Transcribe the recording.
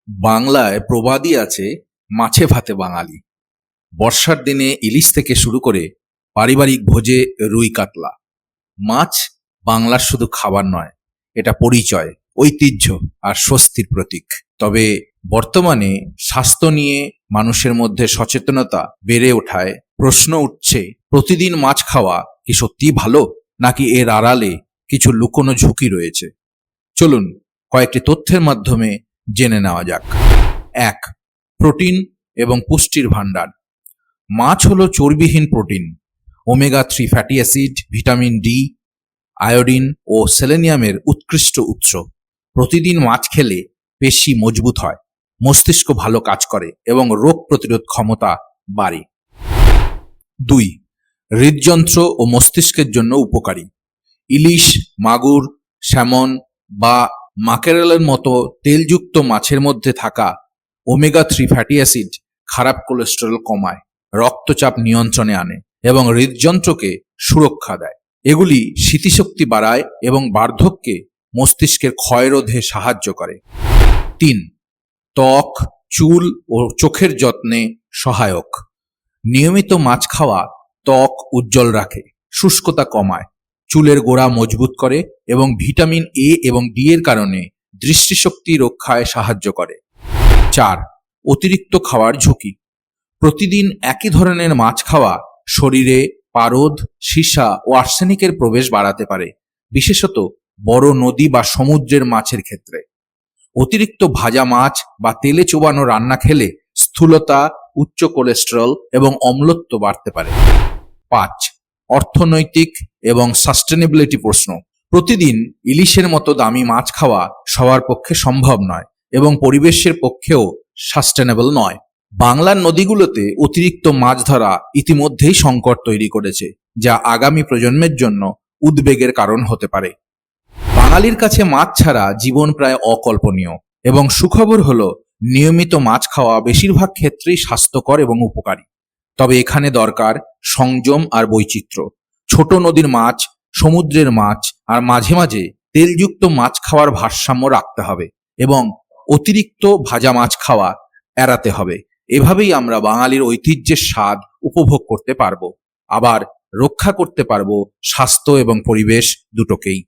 বাংলায় প্রবাদই আছে, মাছে ভাতে বাঙালি। বর্ষার দিনে ইলিশ থেকে শুরু করে পারিবারিক ভোজে রুই কাতলা। মাছ বাংলার শুধু খাবার নয়, এটা পরিচয়, ঐতিহ্য আর স্বস্তির প্রতীক। তবে বর্তমানে স্বাস্থ্য নিয়ে মানুষের মধ্যে সচেতনতা বেড়ে ওঠায় প্রশ্ন উঠছে, প্রতিদিন মাছ খাওয়া কি সত্যিই ভালো, নাকি এর আড়ালে কিছু লুকোনো ঝুঁকি রয়েছে? চলুন কয়েকটি তথ্যের মাধ্যমে জেনে নেওয়া যাক। 1. প্রোটিন এবং পুষ্টির ভাণ্ডার। মাছ হলো চর্বিহীন protein, omega 3 fatty acid, vitamin D, iodine ও সেলেনিয়ামের উৎকৃষ্ট উৎস। প্রতিদিন মাছ খেলে পেশি মজবুত হয়, মস্তিষ্ক ভালো কাজ করে এবং রোগ প্রতিরোধ ক্ষমতা বাড়ে। 2. হৃদযন্ত্র ও মস্তিষ্কের জন্য উপকারী। ইলিশ, মাগুর, স্যামন বা মাকেরেলের মতো তেলযুক্ত মাছের মধ্যে থাকা ওমেগা 3 ফ্যাটি অ্যাসিড খারাপ কোলেস্টেরল কমায়, রক্তচাপ নিয়ন্ত্রণে আনে এবং হৃদযন্ত্রকে সুরক্ষা দেয়। এগুলি স্মৃতিশক্তি বাড়ায় এবং বার্ধক্যে মস্তিষ্কের ক্ষয় রোধে সাহায্য করে। 3. ত্বক, চুল ও চোখের যত্নে সহায়ক। নিয়মিত মাছ খাওয়া ত্বক উজ্জ্বল রাখে, শুষ্কতা কমায়, চুলের গোড়া মজবুত করে এবং ভিটামিন এ এবং ডি এর কারণে দৃষ্টিশক্তি রক্ষায় সাহায্য করে। 4. অতিরিক্ত খাওয়ার ঝুঁকি। প্রতিদিন একই ধরনের মাছ খাওয়া শরীরে পারদ, সীসা ও আর্সেনিকের প্রবেশ বাড়াতে পারে, বিশেষত বড় নদী বা সমুদ্রের মাছের ক্ষেত্রে। অতিরিক্ত ভাজা মাছ বা তেলে চোবানো রান্না খেলে স্থূলতা, উচ্চ কোলেস্টেরল এবং অম্লত্ব বাড়তে পারে। 5. অর্থনৈতিক এবং সাস্টেনেবিলিটি প্রশ্ন। প্রতিদিন ইলিশের মতো দামি মাছ খাওয়া সবার পক্ষে সম্ভব নয় এবং পরিবেশের পক্ষেও সাস্টেনেবল নয়। বাংলার নদীগুলোতে অতিরিক্ত মাছ ধরা ইতিমধ্যেই সংকট তৈরি করেছে, যা আগামী প্রজন্মের জন্য উদ্বেগের কারণ হতে পারে। বাঙালির কাছে মাছ ছাড়া জীবন প্রায় অকল্পনীয় এবং সুখবর হলো, নিয়মিত মাছ খাওয়া বেশিরভাগ ক্ষেত্রেই স্বাস্থ্যকর এবং উপকারী। তবে এখানে দরকার সংযম আর বৈচিত্র্য। ছোট নদীর মাছ, সমুদ্রের মাছ আর মাঝে মাঝে তেলযুক্ত মাছ খাওয়ার ভারসাম্য রাখতে হবে এবং অতিরিক্ত ভাজা মাছ খাওয়া এড়াতে হবে। এভাবেই আমরা বাঙালির ঐতিহ্যের স্বাদ উপভোগ করতে পারবো, আবার রক্ষা করতে পারবো স্বাস্থ্য এবং পরিবেশ দুটোকেই।